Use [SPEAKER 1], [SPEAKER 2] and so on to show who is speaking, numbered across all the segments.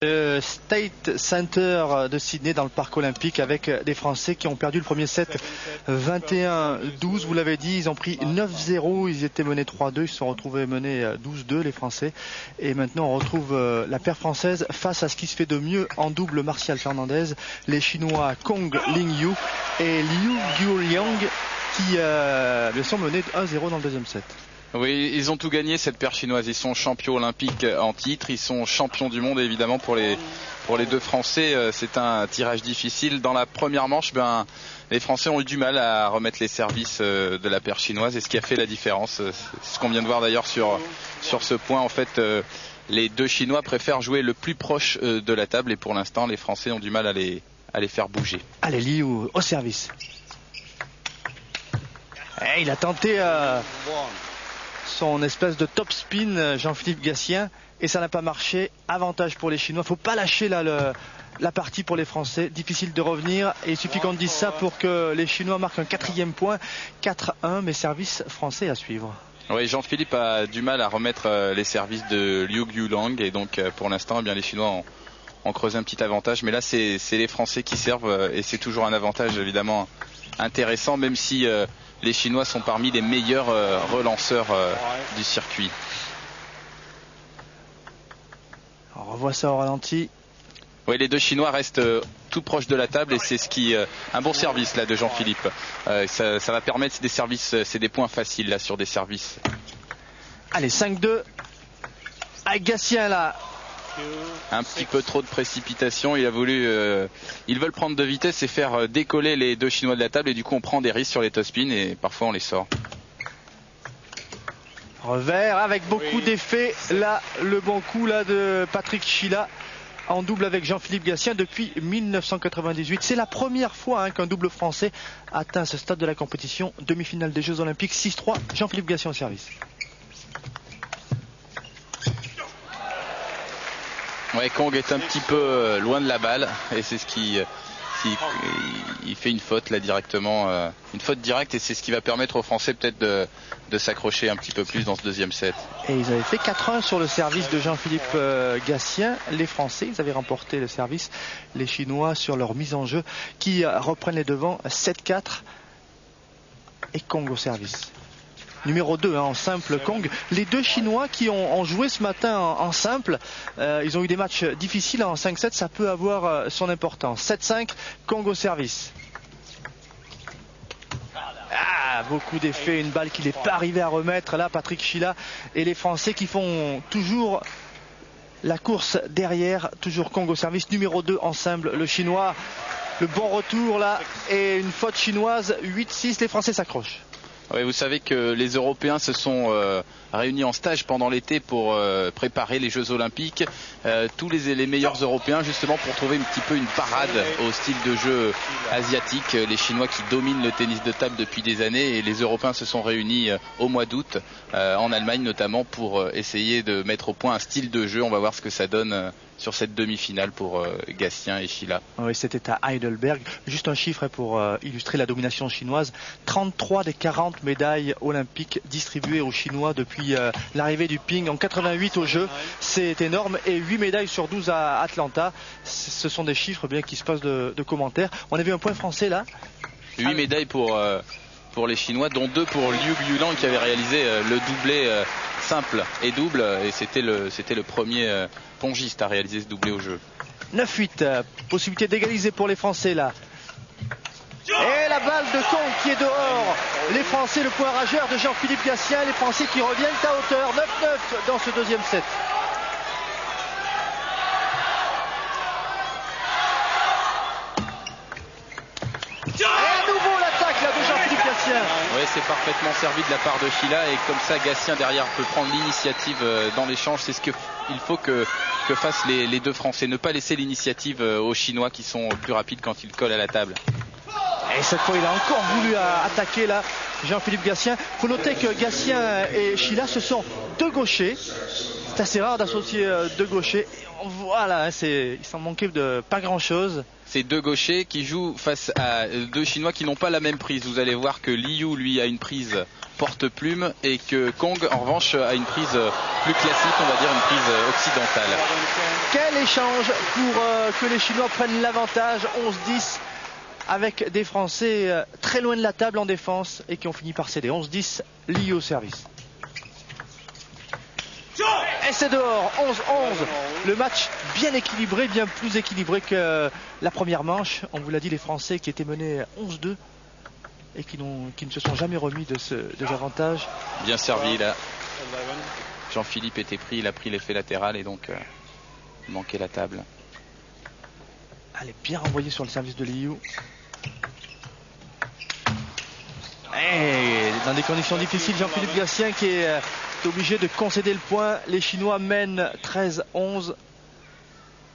[SPEAKER 1] Le State Center de Sydney dans le parc olympique avec des Français qui ont perdu le premier set 21-12. Vous l'avez dit, ils ont pris 9-0. Ils étaient menés 3-2. Ils se sont retrouvés menés 12-2 les Français. Et maintenant on retrouve la paire française face à ce qui se fait de mieux en double, Martial Fernandez. Les Chinois Kong Lingyu et Liu Guoliang qui sont menés 1-0 dans le deuxième set.
[SPEAKER 2] Oui, ils ont tout gagné cette paire chinoise. Ils sont champions olympiques en titre, ils sont champions du monde évidemment pour les deux Français. C'est un tirage difficile. Dans la première manche, les Français ont eu du mal à remettre les services de la paire chinoise et ce qui a fait la différence. C'est ce qu'on vient de voir d'ailleurs sur ce point. En fait, les deux Chinois préfèrent jouer le plus proche de la table et pour l'instant, les Français ont du mal à les faire bouger.
[SPEAKER 1] Allez, Liu au service. Il a tenté son espèce de top spin, Jean-Philippe Gatien, et ça n'a pas marché. Avantage pour les Chinois. Faut pas lâcher là la partie pour les Français. Difficile de revenir et il suffit qu'on dise ça pour que les Chinois marquent un quatrième point. 4-1, mais service français à suivre.
[SPEAKER 2] Oui, Jean-Philippe a du mal à remettre les services de Liu Guoliang et donc pour l'instant, les Chinois ont creusé un petit avantage. Mais là, c'est les Français qui servent et c'est toujours un avantage évidemment intéressant, même si les Chinois sont parmi les meilleurs relanceurs du circuit.
[SPEAKER 1] On revoit ça au ralenti.
[SPEAKER 2] Oui, les deux Chinois restent tout proches de la table et c'est ce qui un bon service là de Jean-Philippe. Ça va permettre des services, c'est des points faciles là sur des services.
[SPEAKER 1] Allez, 5-2. Avec Gatien là.
[SPEAKER 2] Un petit peu trop de précipitation. Ils veulent prendre de vitesse et faire décoller les deux Chinois de la table et du coup on prend des risques sur les top-spins et parfois on les sort.
[SPEAKER 1] Revers avec beaucoup d'effets. Là, le bon coup là de Patrick Chila en double avec Jean-Philippe Gatien depuis 1998. C'est la première fois qu'un double français atteint ce stade de la compétition. Demi-finale des Jeux Olympiques 6-3. Jean-Philippe Gatien au service.
[SPEAKER 2] Ouais, Kong est un petit peu loin de la balle et c'est ce il fait une faute là directement, une faute directe et c'est ce qui va permettre aux Français peut-être de s'accrocher un petit peu plus dans ce deuxième set.
[SPEAKER 1] Et ils avaient fait 4-1 sur le service de Jean-Philippe Gatien. Les Français, ils avaient remporté le service. Les Chinois sur leur mise en jeu qui reprennent les devants 7-4 et Kong au service. Numéro 2 en simple, Kong. Les deux Chinois qui ont joué ce matin en simple, ils ont eu des matchs difficiles en 5-7, ça peut avoir son importance. 7-5, Kong au service. Beaucoup d'effets, une balle qu'il n'est pas arrivé à remettre. Là, Patrick Chila et les Français qui font toujours la course derrière. Toujours Kong au service. Numéro 2 en simple, le Chinois. Le bon retour là et une faute chinoise. 8-6, les Français s'accrochent.
[SPEAKER 2] Oui, vous savez que les Européens se sont réunis en stage pendant l'été pour préparer les Jeux Olympiques. Tous les meilleurs Européens justement pour trouver un petit peu une parade au style de jeu asiatique. Les Chinois qui dominent le tennis de table depuis des années et les Européens se sont réunis au mois d'août en Allemagne notamment pour essayer de mettre au point un style de jeu. On va voir ce que ça donne sur cette demi-finale pour Gatien et Chila.
[SPEAKER 1] Oui, c'était à Heidelberg. Juste un chiffre pour illustrer la domination chinoise. 33 des 40 médailles olympiques distribuées aux Chinois depuis l'arrivée du ping en 88 aux Jeux. C'est énorme. Et 8 médailles sur 12 à Atlanta. Ce sont des chiffres bien qui se passent de commentaires. On a vu un point français là.
[SPEAKER 2] 8 médailles pour les Chinois, dont 2 pour Liu Guoliang qui avait réalisé le doublé simple et double. Et c'était le premier pongiste à réaliser ce doublé au jeu.
[SPEAKER 1] 9-8, possibilité d'égaliser pour les Français là. Et la balle de Kong qui est dehors. Les Français, le point rageur de Jean-Philippe Gatien. Les Français qui reviennent à hauteur. 9-9 dans ce deuxième set. Et à nouveau l'attaque là de Jean-Philippe Gatien.
[SPEAKER 2] Oui, c'est parfaitement servi de la part de Chila et comme ça Gatien derrière peut prendre l'initiative dans l'échange. C'est ce qu'il faut que fassent les deux Français. Ne pas laisser l'initiative aux Chinois qui sont plus rapides quand ils collent à la table.
[SPEAKER 1] Et cette fois il a encore voulu attaquer là Jean-Philippe Gatien. Il faut noter que Gatien et Chila ce sont deux gauchers. C'est assez rare d'associer deux gauchers. Voilà, il s'en manquait de pas grand chose.
[SPEAKER 2] C'est deux gauchers qui jouent face à deux Chinois qui n'ont pas la même prise. Vous allez voir que Liu, lui, a une prise porte-plume et que Kong, en revanche, a une prise plus classique, on va dire une prise occidentale.
[SPEAKER 1] Quel échange pour que les Chinois prennent l'avantage, 11-10, avec des Français très loin de la table en défense et qui ont fini par céder. 11-10, Liu au service. Et c'est dehors, 11-11. Le match bien équilibré, bien plus équilibré que la première manche. On vous l'a dit, les Français qui étaient menés 11-2 et qui ne se sont jamais remis de ce désavantage.
[SPEAKER 2] Bien servi là. Jean-Philippe était pris, il a pris l'effet latéral et donc il manquait la table.
[SPEAKER 1] Allez, bien renvoyé sur le service de Liu. Et dans des conditions difficiles, Jean-Philippe Gatien qui est obligé de concéder le point. Les Chinois mènent 13-11.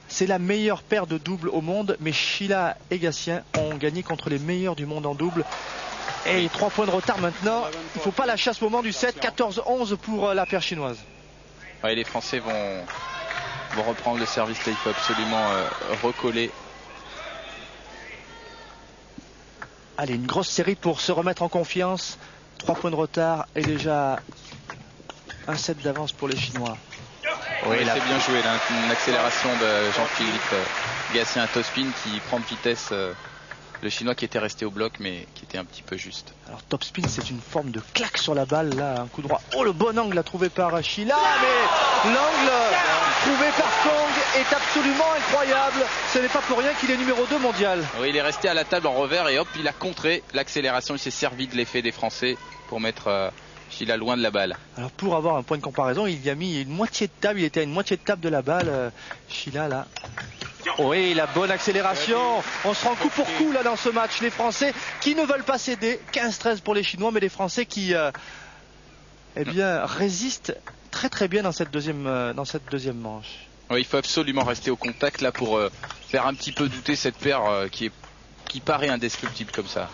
[SPEAKER 1] C'est la meilleure paire de doubles au monde, mais Sheila et Gatien ont gagné contre les meilleurs du monde en double. Et 3 points de retard maintenant. Il ne faut pas lâcher à ce moment du set. 14-11 pour la paire chinoise.
[SPEAKER 2] Ouais, les Français vont reprendre le service là. Il faut absolument recoller.
[SPEAKER 1] Allez, une grosse série pour se remettre en confiance. 3 points de retard et déjà un set d'avance pour les Chinois.
[SPEAKER 2] Oui, c'est bien joué là. Une accélération de Jean-Philippe Gatien à topspin qui prend de vitesse le Chinois qui était resté au bloc mais qui était un petit peu juste.
[SPEAKER 1] Alors topspin, c'est une forme de claque sur la balle là, un coup droit. Oh, le bon angle trouvé par Sheila, mais l'angle trouvé par Kong est absolument incroyable. Ce n'est pas pour rien qu'il est numéro 2 mondial.
[SPEAKER 2] Oui, il est resté à la table en revers et hop, il a contré l'accélération. Il s'est servi de l'effet des Français pour mettre Sheila loin de la balle.
[SPEAKER 1] Alors pour avoir un point de comparaison, il y a mis une moitié de table, il était à une moitié de table de la balle, Sheila là. Oui, la bonne accélération. On se rend coup pour coup là dans ce match. Les Français qui ne veulent pas céder. 15-13 pour les Chinois, mais les Français qui résistent très très bien dans cette deuxième manche.
[SPEAKER 2] Oui, il faut absolument rester au contact là pour faire un petit peu douter cette paire qui paraît indestructible comme ça.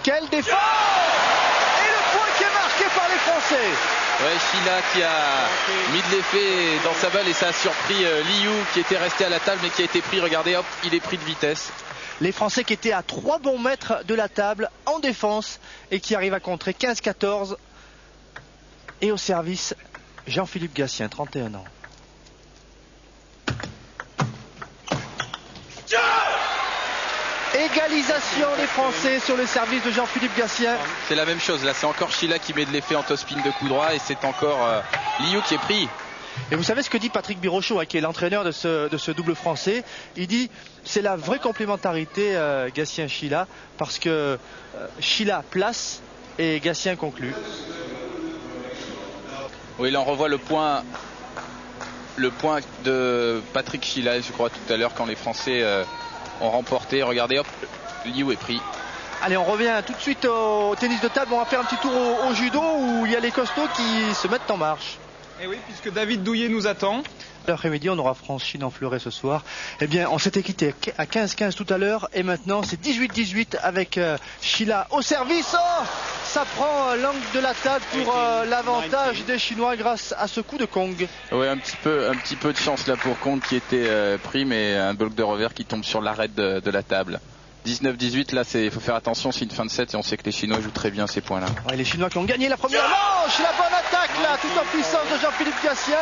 [SPEAKER 1] Quelle défense! Et le point qui est marqué par les Français.
[SPEAKER 2] Ouais, Sheila qui a mis de l'effet dans sa balle et ça a surpris Liu qui était resté à la table mais qui a été pris. Regardez, hop, il est pris de vitesse.
[SPEAKER 1] Les Français qui étaient à 3 bons mètres de la table en défense et qui arrivent à contrer 15-14. Et au service, Jean-Philippe Gatien, 31 ans. Égalisation des Français sur le service de Jean-Philippe Gatien.
[SPEAKER 2] C'est la même chose, là c'est encore Sheila qui met de l'effet en topspin de coup droit et c'est encore Liu qui est pris.
[SPEAKER 1] Et vous savez ce que dit Patrick Birochot, qui est l'entraîneur de ce double français. Il dit c'est la vraie complémentarité Gatien-Sheila parce que Sheila place et Gatien conclut.
[SPEAKER 2] Oui, là on revoit le point de Patrick Sheila, je crois tout à l'heure quand les Français ont remporté. Regardez, hop, Liu est pris.
[SPEAKER 1] Allez, on revient tout de suite au tennis de table. On va faire un petit tour au judo où il y a les costauds qui se mettent en marche.
[SPEAKER 3] Et oui, puisque David Douillet nous attend.
[SPEAKER 1] L'après-midi, on aura France-Chine en fleuret ce soir. Eh bien, on s'était quitté à 15-15 tout à l'heure et maintenant c'est 18-18 avec Sheila au service. Oh, ça prend l'angle de la table pour l'avantage des Chinois grâce à ce coup de Kong.
[SPEAKER 2] Oui, un petit peu de chance là pour Kong qui était pris, mais un bloc de revers qui tombe sur l'arête de la table. 19-18, là, il faut faire attention, c'est une fin de set et on sait que les Chinois jouent très bien ces points-là.
[SPEAKER 1] Ouais, les Chinois qui ont gagné la première manche, la bonne attaque là, tout en puissance de Jean-Philippe Gatien.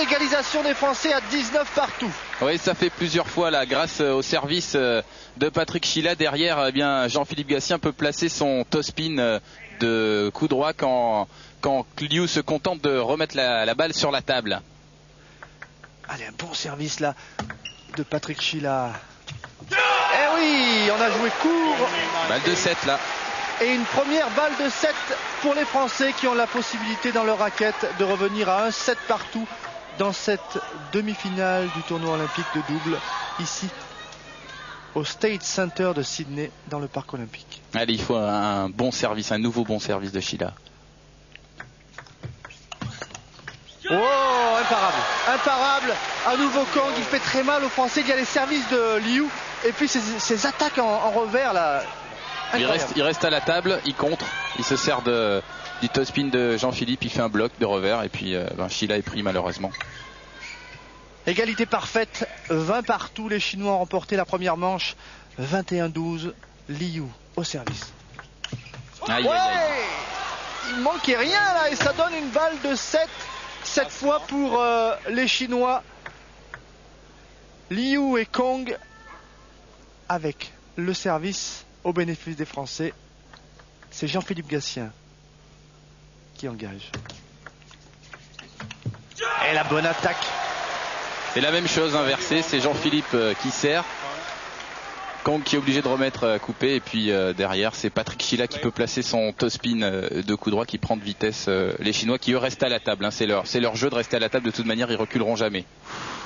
[SPEAKER 1] Égalisation des Français à 19 partout.
[SPEAKER 2] Oui, ça fait plusieurs fois là, grâce au service de Patrick Sheila. Derrière, eh bien, Jean-Philippe Gatien peut placer son toe-spin de coup droit quand Liu se contente de remettre la balle sur la table.
[SPEAKER 1] Allez, un bon service là de Patrick Sheila. Eh oui, on a joué court.
[SPEAKER 2] Balle de 7 là.
[SPEAKER 1] Et une première balle de 7 pour les Français qui ont la possibilité dans leur raquette de revenir à un 7 partout dans cette demi-finale du tournoi olympique de double ici au State Center de Sydney dans le parc olympique.
[SPEAKER 2] Allez, il faut un bon service, un nouveau bon service de Sheila.
[SPEAKER 1] Oh, imparable, à nouveau Kong, il fait très mal aux Français. Il y a les services de Liu et puis ces attaques en revers là.
[SPEAKER 2] Il reste à la table, il contre, il se sert de du top spin de Jean-Philippe, il fait un bloc de revers et puis Shila est pris malheureusement.
[SPEAKER 1] Égalité parfaite, 20 partout. Les Chinois ont remporté la première manche, 21-12. Liu au service.
[SPEAKER 2] Aïe, aïe, aïe.
[SPEAKER 1] Il manquait rien là et ça donne une balle de 7 cette fois pour les Chinois. Liu et Kong avec le service au bénéfice des Français. C'est Jean-Philippe Gatien qui engage. Et la bonne attaque.
[SPEAKER 2] C'est la même chose inversée, c'est Jean-Philippe qui sert. Kong qui est obligé de remettre coupé et puis derrière c'est Patrick Shila qui peut placer son toe spin de coup droit qui prend de vitesse les Chinois qui eux restent à la table, hein. C'est leur jeu de rester à la table, de toute manière ils reculeront jamais.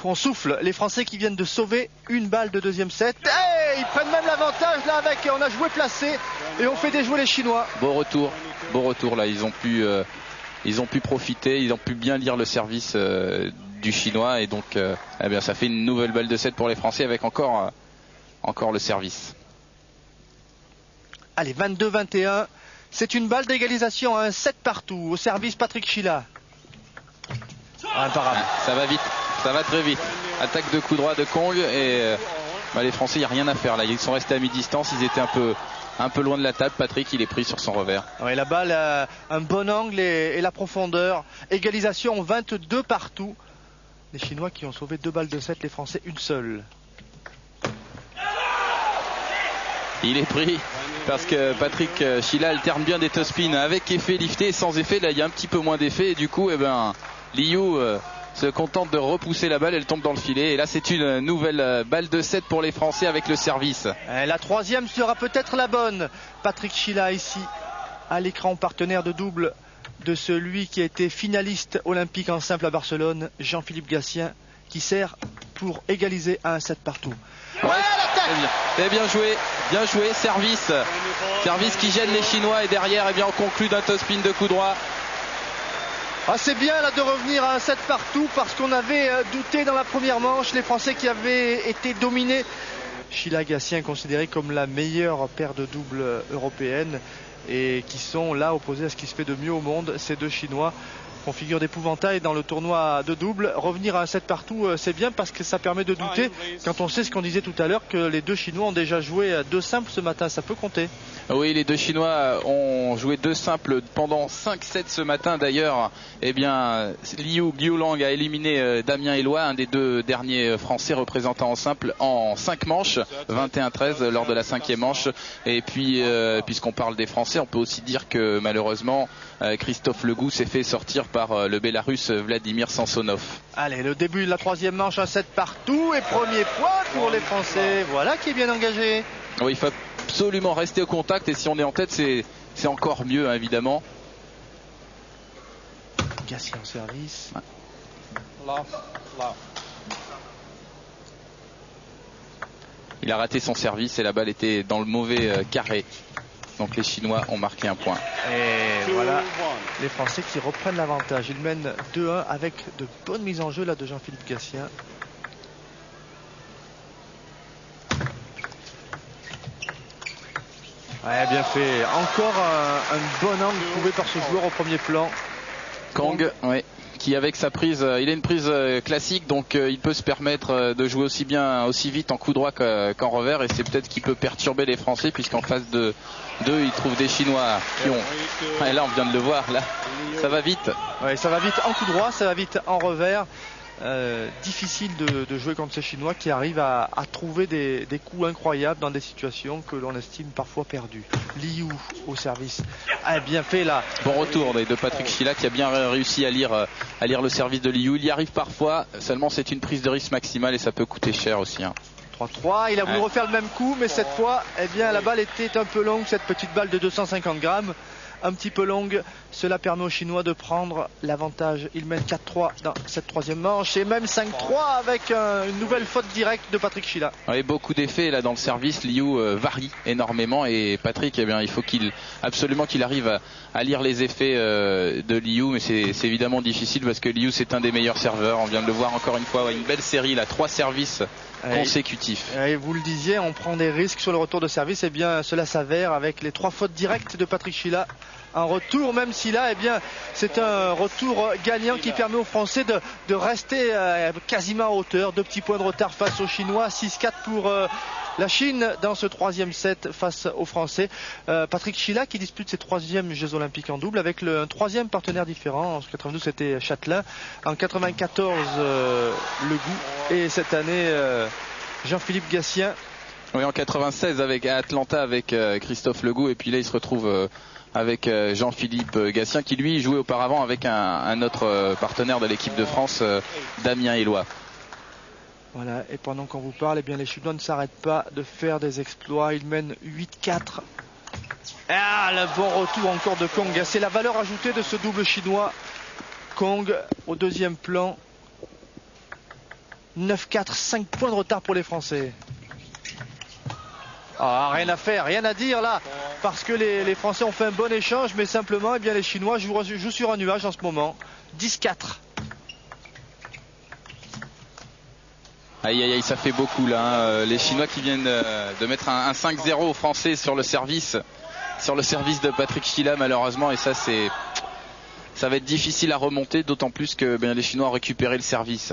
[SPEAKER 1] On souffle, les Français qui viennent de sauver une balle de deuxième set. Hey, ils prennent même l'avantage là avec, on a joué placé et on fait déjouer les Chinois.
[SPEAKER 2] Beau retour là, ils ont pu profiter, ils ont pu bien lire le service du Chinois et donc eh bien ça fait une nouvelle balle de 7 pour les Français avec encore le service.
[SPEAKER 1] Allez, 22-21. C'est une balle d'égalisation, un 7 partout. Au service, Patrick Shila. Imparable.
[SPEAKER 2] Ça va vite, ça va très vite. Attaque de coup droit de Kong et les Français, il n'y a rien à faire là. Ils sont restés à mi-distance, ils étaient un peu loin de la table. Patrick, il est pris sur son revers.
[SPEAKER 1] Ouais, la balle a un bon angle et la profondeur. Égalisation 22 partout. Les Chinois qui ont sauvé 2 balles de 7, les Français une seule.
[SPEAKER 2] Il est pris parce que Patrick Shila alterne bien des toe spins avec effet lifté et sans effet. Là il y a un petit peu moins d'effet et du coup Liu se contente de repousser la balle, elle tombe dans le filet et là c'est une nouvelle balle de 7 pour les Français avec le service.
[SPEAKER 1] La troisième sera peut-être la bonne. Patrick Shila ici à l'écran, partenaire de double de celui qui a été finaliste olympique en simple à Barcelone, Jean-Philippe Gatien, qui sert pour égaliser à un 7 partout.
[SPEAKER 2] Ouais, c'est bien joué, service qui gêne les Chinois et derrière on conclut d'un toe spin de coup droit.
[SPEAKER 1] C'est bien là de revenir à un 7 partout parce qu'on avait douté dans la première manche, les Français qui avaient été dominés. Shila Gatien considéré comme la meilleure paire de doubles européenne et qui sont là opposés à ce qui se fait de mieux au monde, ces deux Chinois. On figure d'épouvantail dans le tournoi de double. Revenir à un 7 partout, c'est bien parce que ça permet de douter quand on sait ce qu'on disait tout à l'heure que les deux Chinois ont déjà joué 2 simples ce matin, ça peut compter.
[SPEAKER 2] Oui, les deux Chinois ont joué 2 simples pendant 5 sets ce matin. D'ailleurs, Liu Lang a éliminé Damien Eloi, un des 2 derniers Français représentants en simple en 5 manches, 21-13 lors de la 5e manche. Et puis, puisqu'on parle des Français, on peut aussi dire que malheureusement, Christophe Legou s'est fait sortir par le Bélarus Vladimir Sansonov.
[SPEAKER 1] Allez, le début de la 3e manche, un 7 partout et premier point pour les Français. Voilà qui est bien engagé.
[SPEAKER 2] Oui, il faut absolument rester au contact et si on est en tête, c'est encore mieux, hein, évidemment.
[SPEAKER 1] Gatien en service.
[SPEAKER 2] Il a raté son service et la balle était dans le mauvais carré. Donc les Chinois ont marqué un point.
[SPEAKER 1] Et voilà les Français qui reprennent l'avantage. Ils mènent 2-1 avec de bonnes mises en jeu là de Jean-Philippe Gatien. Ouais, bien fait. Encore un bon angle trouvé par ce joueur au premier plan.
[SPEAKER 2] Kong, ouais, qui avec sa prise, il a une prise classique, donc il peut se permettre de jouer aussi vite en coup droit qu'en revers, et c'est peut-être qu'il peut perturber les Français, puisqu'en face de d'eux, il trouve des Chinois qui ont... Et là, on vient de le voir, là, ça va vite.
[SPEAKER 1] Ouais, ça va vite en coup droit, ça va vite en revers. Difficile de jouer contre ces Chinois qui arrivent à trouver des coups incroyables dans des situations que l'on estime parfois perdues. Liu au service a bien fait là.
[SPEAKER 2] Bon retour de Patrick Shila qui a bien réussi à lire le service de Liu. Il y arrive parfois, seulement c'est une prise de risque maximale et ça peut coûter cher aussi.
[SPEAKER 1] 3-3, il a voulu refaire le même coup, mais cette fois, la balle était un peu longue, cette petite balle de 250 grammes. Un petit peu longue, cela permet aux Chinois de prendre l'avantage. Ils mènent 4-3 dans cette 3e manche et même 5-3 avec une nouvelle faute directe de Patrick Shila.
[SPEAKER 2] Oui, beaucoup d'effets là dans le service. Liu varie énormément et Patrick, il faut absolument qu'il arrive à lire les effets de Liu, mais c'est évidemment difficile parce que Liu c'est un des meilleurs serveurs. On vient de le voir encore une fois, une belle série là, 3 services consécutifs.
[SPEAKER 1] Et vous le disiez, on prend des risques sur le retour de service, et bien cela s'avère avec les 3 fautes directes de Patrick Shila. un retour, même si là, eh bien, c'est un retour gagnant qui permet aux Français de rester quasiment à hauteur. 2 petits points de retard face aux Chinois, 6-4 pour la Chine dans ce 3e set face aux Français. Patrick Chila qui dispute ses 3e Jeux Olympiques en double avec un 3e partenaire différent. En 92 c'était Châtelain, en 94 Legout et cette année Jean-Philippe Gatien.
[SPEAKER 2] Oui, en 96 à Atlanta avec Christophe Legout, et puis là il se retrouve avec Jean-Philippe Gatien qui lui jouait auparavant avec un autre partenaire de l'équipe de France, Damien Éloi.
[SPEAKER 1] Voilà, et pendant qu'on vous parle, eh bien, les Chinois ne s'arrêtent pas de faire des exploits. Ils mènent 8-4. Ah, le bon retour encore de Kong. C'est la valeur ajoutée de ce double chinois. Kong au 2e plan. 9-4, 5 points de retard pour les Français. Ah, rien à faire, rien à dire là, parce que les Français ont fait un bon échange, mais simplement, eh bien, les Chinois jouent sur un nuage en ce moment. 10-4.
[SPEAKER 2] Aïe aïe aïe, ça fait beaucoup là, hein. Les Chinois qui viennent de mettre un 5-0 aux Français sur le service de Patrick Chila malheureusement, et ça va être difficile à remonter, d'autant plus que les Chinois ont récupéré le service.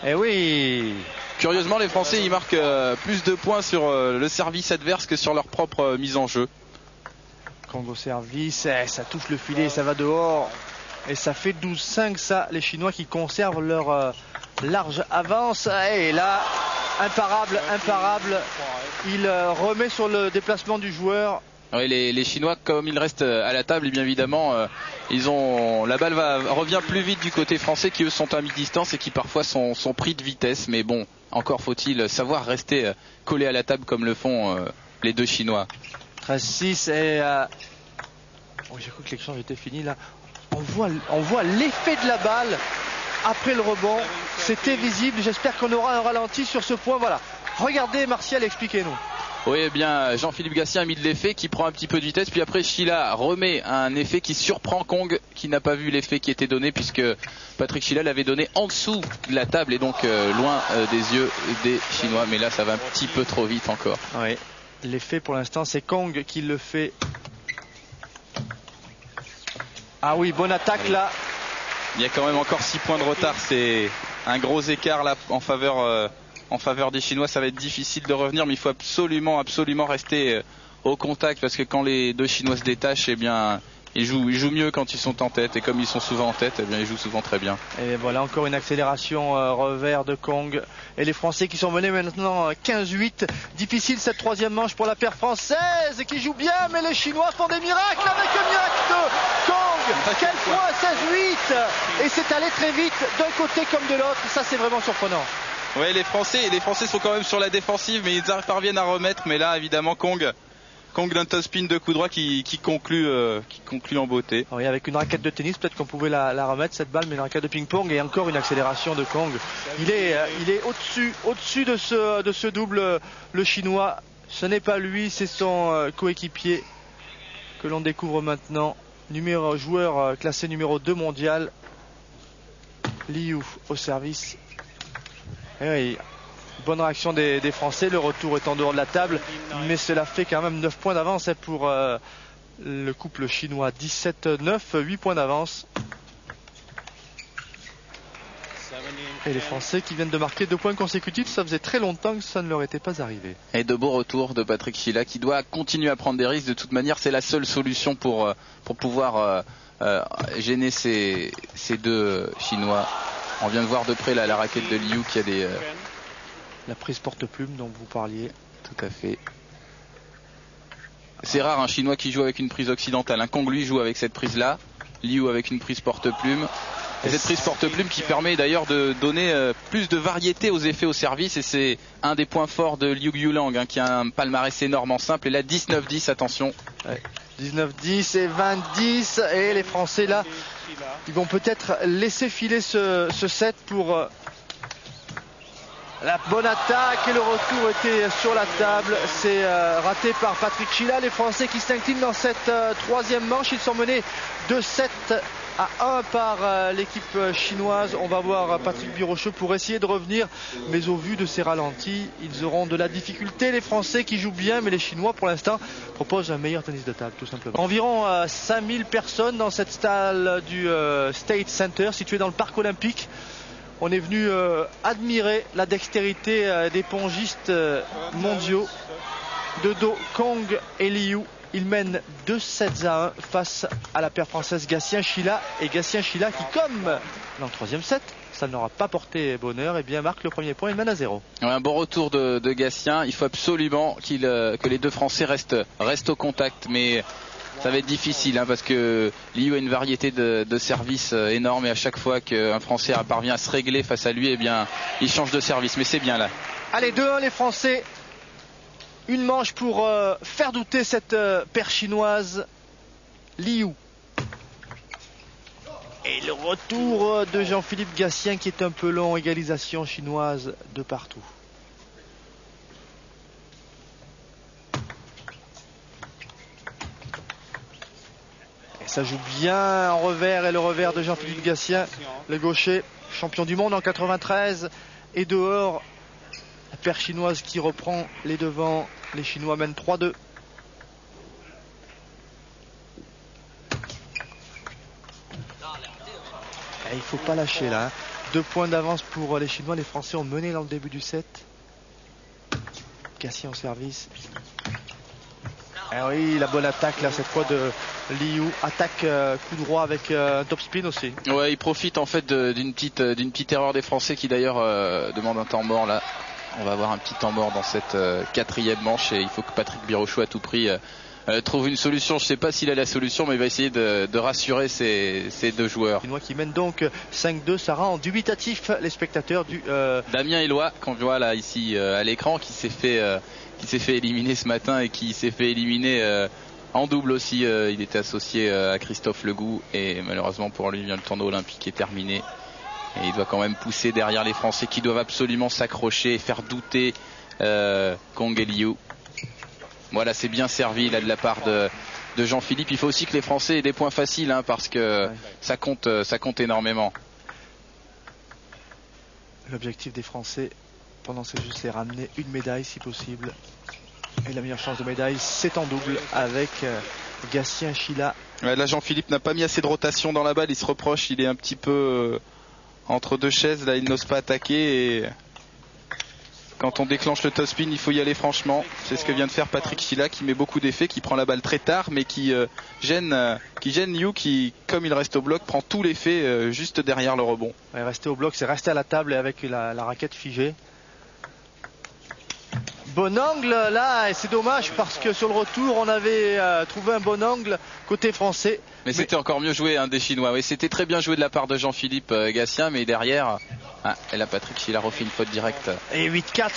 [SPEAKER 1] Eh oui.
[SPEAKER 2] Curieusement, les Français ils marquent plus de points sur le service adverse que sur leur propre mise en jeu.
[SPEAKER 1] Congo service, ça touche le filet, ça va dehors. Et ça fait 12-5, ça, les Chinois qui conservent leur large avance. Et là, imparable. Il remet sur le déplacement du joueur.
[SPEAKER 2] Oui, les Chinois, comme ils restent à la table, et bien évidemment, la balle revient plus vite du côté français, qui eux sont à mi-distance et qui parfois sont pris de vitesse. Mais bon, encore faut-il savoir rester collé à la table comme le font les 2 Chinois.
[SPEAKER 1] 13-6 et j'ai cru que l'échange était fini là. On voit l'effet de la balle après le rebond. C'était visible. J'espère qu'on aura un ralenti sur ce point. Voilà. Regardez, Martial, expliquez-nous.
[SPEAKER 2] Oui, eh bien, Jean-Philippe Gatien a mis de l'effet qui prend un petit peu de vitesse. Puis après, Chila remet un effet qui surprend Kong, qui n'a pas vu l'effet qui était donné, puisque Patrick Chila l'avait donné en dessous de la table et donc loin des yeux des Chinois. Mais là, ça va un petit peu trop vite encore.
[SPEAKER 1] Oui. L'effet pour l'instant, c'est Kong qui le fait. Ah oui, bonne attaque là.
[SPEAKER 2] Il y a quand même encore 6 points de retard. C'est un gros écart là en faveur des Chinois. Ça va être difficile de revenir, mais il faut absolument rester au contact, parce que quand les 2 Chinois se détachent, eh bien, ils jouent mieux quand ils sont en tête, et comme ils sont souvent en tête, eh bien, ils jouent souvent très bien. Et
[SPEAKER 1] voilà encore une accélération revers de Kong, et les Français qui sont menés maintenant 15-8. Difficile cette 3e manche pour la paire française qui joue bien, mais les Chinois font des miracles avec le miracle de Kong. Quel point, 16-8, et c'est allé très vite d'un côté comme de l'autre. Ça, c'est vraiment surprenant.
[SPEAKER 2] Ouais, les Français sont quand même sur la défensive, mais ils parviennent à remettre. Mais là, évidemment, Kong d'un top spin de coup droit qui conclut en beauté.
[SPEAKER 1] Oui, avec une raquette de tennis, peut-être qu'on pouvait la remettre cette balle, mais une raquette de ping-pong, et encore une accélération de Kong. Il est au-dessus de ce double, le Chinois. Ce n'est pas lui, c'est son coéquipier que l'on découvre maintenant. Joueur classé numéro 2 mondial. Liu au service. Et oui, bonne réaction des Français. Le retour est en dehors de la table, mais cela fait quand même 9 points d'avance pour le couple chinois. 17-9, 8 points d'avance. Et les Français qui viennent de marquer 2 points consécutifs, ça faisait très longtemps que ça ne leur était pas arrivé.
[SPEAKER 2] Et de beaux retours de Patrick Chila, qui doit continuer à prendre des risques. De toute manière, c'est la seule solution pour pouvoir gêner ces 2 Chinois. On vient de voir de près la raquette de Liu qui a des...
[SPEAKER 1] La prise porte-plume dont vous parliez.
[SPEAKER 2] Tout à fait. C'est rare un Chinois qui joue avec une prise occidentale. Un Kong lui joue avec cette prise-là. Liu avec une prise porte-plume. Et cette prise porte-plume qui permet d'ailleurs de donner plus de variété aux effets au service. Et c'est un des points forts de Liu Yulang, qui a un palmarès énorme en simple. Et là, 19-10, attention.
[SPEAKER 1] Ouais. 19-10 et 20-10. Et les Français là, ils vont peut-être laisser filer ce set pour la bonne attaque. Et le retour était sur la table. C'est raté par Patrick Chila. Les Français qui s'inclinent dans cette 3e manche. Ils sont menés 2-7 à 1 par l'équipe chinoise. On va voir Patrick Birocheux pour essayer de revenir, mais au vu de ces ralentis, ils auront de la difficulté. Les Français qui jouent bien, mais les Chinois pour l'instant proposent un meilleur tennis de table tout simplement. Environ 5000 personnes dans cette salle du State Center située dans le parc olympique. On est venu admirer la dextérité des pongistes mondiaux de Do, Kong et Liu. Ils mènent 2-7-1 face à la paire française Gatien-Chila. Et Gatien-Chila qui, comme dans le troisième set, ça n'aura pas porté bonheur, et bien marque le premier point, il mène à 0.
[SPEAKER 2] Ouais, un bon retour de Gatien. Il faut absolument que les deux Français restent au contact, mais ça va être difficile hein, parce que Liu a une variété de services énorme, et à chaque fois qu'un Français parvient à se régler face à lui, eh bien, il change de service. Mais c'est bien là.
[SPEAKER 1] Allez, 2-1 les Français. Une manche pour faire douter cette paire chinoise. Liu. Et le retour de Jean-Philippe Gatien qui est un peu long. Égalisation chinoise de partout. Et ça joue bien en revers, et le revers de Jean-Philippe Gatien, le gaucher, champion du monde en 93, et dehors. La paire chinoise qui reprend les devants. Les Chinois mènent 3-2. Et il ne faut pas lâcher là. 2 points d'avance pour les Chinois. Les Français ont mené dans le début du set. Gatien au service. Et oui, la bonne attaque là cette fois de Liu. Attaque coup droit avec un top spin aussi.
[SPEAKER 2] Ouais, il profite en fait d'une petite erreur des Français qui d'ailleurs demande un temps mort là. On va avoir un petit temps mort dans cette 4e manche, et il faut que Patrick Birocheux à tout prix trouve une solution. Je ne sais pas s'il a la solution, mais il va essayer de rassurer ces deux joueurs.
[SPEAKER 1] Chinois qui mène donc 5-2, ça rend dubitatif les spectateurs du
[SPEAKER 2] Damien Eloi, qu'on voit là ici à l'écran, qui s'est fait éliminer ce matin, et qui s'est fait éliminer en double aussi. Il était associé à Christophe Legout, et malheureusement pour lui, le tournoi olympique est terminé. Et il doit quand même pousser derrière les Français qui doivent absolument s'accrocher et faire douter Kong et Liu. Voilà, c'est bien servi là de la part de Jean-Philippe. Il faut aussi que les Français aient des points faciles hein, parce que ça compte énormément.
[SPEAKER 1] L'objectif des Français pendant ces jeux, c'est ramener une médaille si possible. Et la meilleure chance de médaille, c'est en double avec Gatien-Chila.
[SPEAKER 2] Ouais, là, Jean-Philippe n'a pas mis assez de rotation dans la balle. Il se reproche, il est un petit peu entre deux chaises. Là, il n'ose pas attaquer. Et quand on déclenche le top spin, il faut y aller franchement. C'est ce que vient de faire Patrick Chila, qui met beaucoup d'effets, qui prend la balle très tard, mais qui gêne Liu, qui, comme il reste au bloc, prend tout l'effet juste derrière le rebond.
[SPEAKER 1] Ouais, rester au bloc, c'est rester à la table et avec la raquette figée. Bon angle là, et c'est dommage parce que sur le retour on avait trouvé un bon angle côté français.
[SPEAKER 2] Mais c'était encore mieux joué des Chinois. Oui, c'était très bien joué de la part de Jean-Philippe Gatien, mais derrière, et là Patrick Chila refait une faute directe.
[SPEAKER 1] Et 8-4.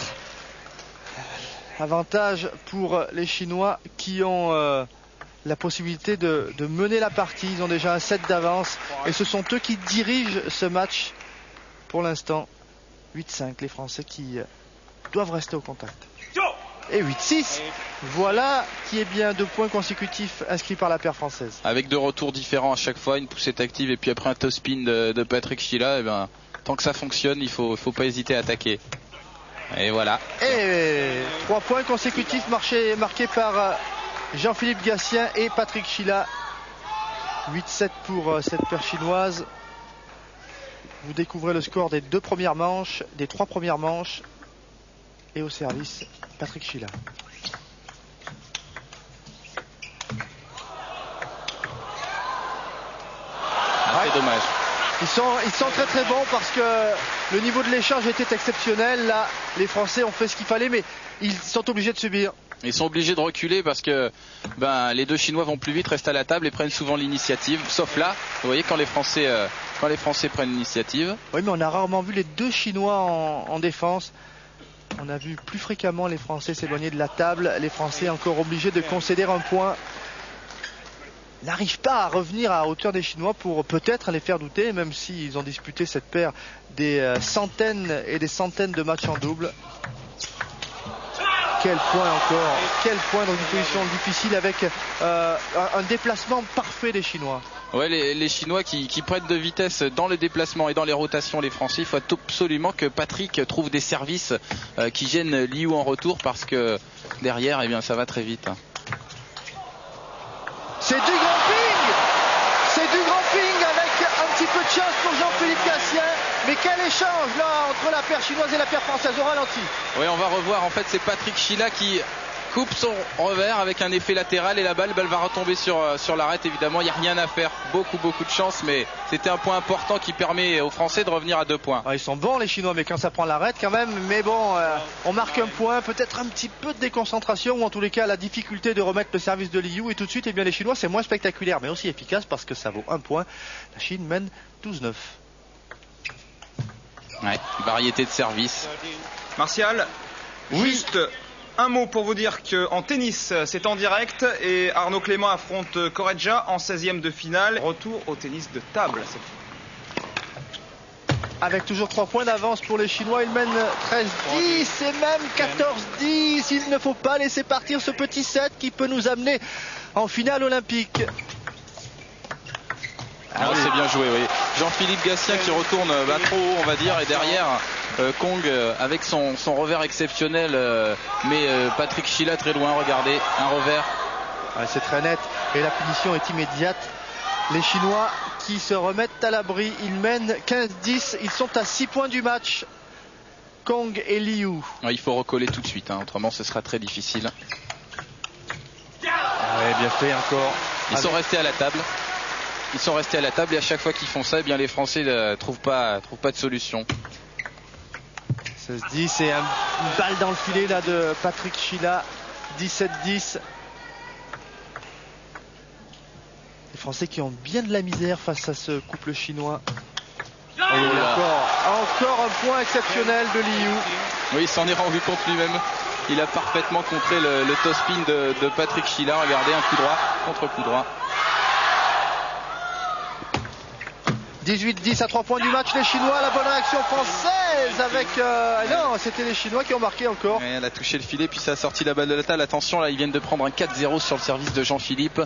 [SPEAKER 1] Avantage pour les Chinois qui ont la possibilité de mener la partie. Ils ont déjà un set d'avance et ce sont eux qui dirigent ce match pour l'instant. 8-5, les Français qui doivent rester au contact. Et 8-6, voilà qui est bien 2 points consécutifs inscrits par la paire française.
[SPEAKER 2] Avec 2 retours différents à chaque fois, une poussette active et puis après un top spin de Patrick Chila, et ben, tant que ça fonctionne, il faut pas hésiter à attaquer. Et voilà.
[SPEAKER 1] Et 3 points consécutifs marqués par Jean-Philippe Gatien et Patrick Chila. 8-7 pour cette paire chinoise. Vous découvrez le score des 2 premières manches, des 3 premières manches. Et au service, Patrick Chila.
[SPEAKER 2] C'est dommage.
[SPEAKER 1] Ils sont très très bons parce que le niveau de l'échange était exceptionnel. Là, les Français ont fait ce qu'il fallait, mais ils sont obligés de subir.
[SPEAKER 2] Ils sont obligés de reculer parce que les 2 Chinois vont plus vite, restent à la table et prennent souvent l'initiative. Sauf là, vous voyez, quand les Français prennent l'initiative.
[SPEAKER 1] Oui, mais on a rarement vu les 2 Chinois en défense. On a vu plus fréquemment les Français s'éloigner de la table. Les Français encore obligés de concéder un point. N'arrivent pas à revenir à hauteur des Chinois pour peut-être les faire douter, même s'ils ont disputé cette paire des centaines et des centaines de matchs en double. quel point encore, quel point dans une position difficile avec un déplacement parfait des Chinois.
[SPEAKER 2] Ouais, les Chinois qui prennent de vitesse dans les déplacements et dans les rotations, les Français. Il faut absolument que Patrick trouve des services qui gênent Liu en retour, parce que derrière, eh bien, ça va très vite.
[SPEAKER 1] C'est du grand ping! C'est du grand ping avec un petit peu de chance pour Jean-Philippe Gatien. Mais quel échange là entre la paire chinoise et la paire française au ralenti.
[SPEAKER 2] Oui, on va revoir. En fait, c'est Patrick Chila qui coupe son revers avec un effet latéral, et la balle va retomber sur l'arête. Évidemment, il n'y a rien à faire. Beaucoup de chance, mais c'était un point important qui permet aux Français de revenir à 2 points.
[SPEAKER 1] Ils sont bons les Chinois, mais quand ça prend l'arête quand même. Mais bon, on marque un point, peut-être un petit peu de déconcentration, ou en tous les cas la difficulté de remettre le service de Liu. Et tout de suite, eh bien, les Chinois, c'est moins spectaculaire, mais aussi efficace, parce que ça vaut 1 point. La Chine mène 12-9.
[SPEAKER 2] Ouais, variété de service.
[SPEAKER 3] Martial,
[SPEAKER 1] Oui.
[SPEAKER 3] Juste un mot pour vous dire qu'en tennis, c'est en direct et Arnaud Clément affronte Correggia en 16e de finale. Retour au tennis de table cette fois.
[SPEAKER 1] Avec toujours 3 points d'avance pour les Chinois, ils mènent 13-10 et même 14-10. Il ne faut pas laisser partir ce petit set qui peut nous amener en finale olympique.
[SPEAKER 2] C'est bien joué, oui. Jean-Philippe Gatien qui retourne trop haut, on va dire, et derrière Kong avec son revers exceptionnel, mais Patrick Chila très loin. Regardez, un revers.
[SPEAKER 1] Ouais, c'est très net et la punition est immédiate. Les Chinois qui se remettent à l'abri, ils mènent 15-10, ils sont à 6 points du match. Kong et Liu.
[SPEAKER 2] Ouais, il faut recoller tout de suite, autrement ce sera très difficile.
[SPEAKER 1] Ouais, bien fait encore.
[SPEAKER 2] Ils sont restés à la table. Ils sont restés à la table, et à chaque fois qu'ils font ça, eh bien, les Français ne trouvent pas de solution.
[SPEAKER 1] 16-10 et une balle dans le filet là de Patrick Chila. 17-10. Les Français qui ont bien de la misère face à ce couple chinois. Et encore un point exceptionnel de Liu.
[SPEAKER 2] Oui, il s'en est rendu compte lui-même. Il a parfaitement contré le toe spin de Patrick Chila. Regardez, un coup droit contre coup droit.
[SPEAKER 1] 18-10 à 3 points du match, les Chinois, la bonne réaction française avec... non, c'était les Chinois qui ont marqué encore.
[SPEAKER 2] Ouais, elle a touché le filet, puis ça a sorti la balle de la table. Attention, là, ils viennent de prendre un 4-0 sur le service de Jean-Philippe.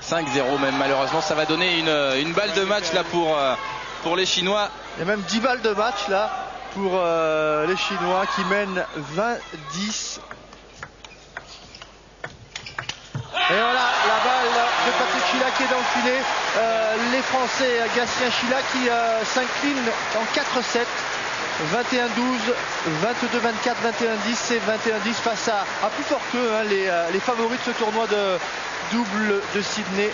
[SPEAKER 2] 5-0 même, malheureusement. Ça va donner une balle de match là pour les Chinois.
[SPEAKER 1] Il y a même 10 balles de match là pour les Chinois qui mènent 20-10. Et voilà la balle de Patrick Chila qui est dans le filet. Les Français, Gatien Chila qui s'inclinent en 4-7. 21-12, 22-24, 21-10 et 21-10 face à plus fort qu'eux, les favoris de ce tournoi de double de Sydney.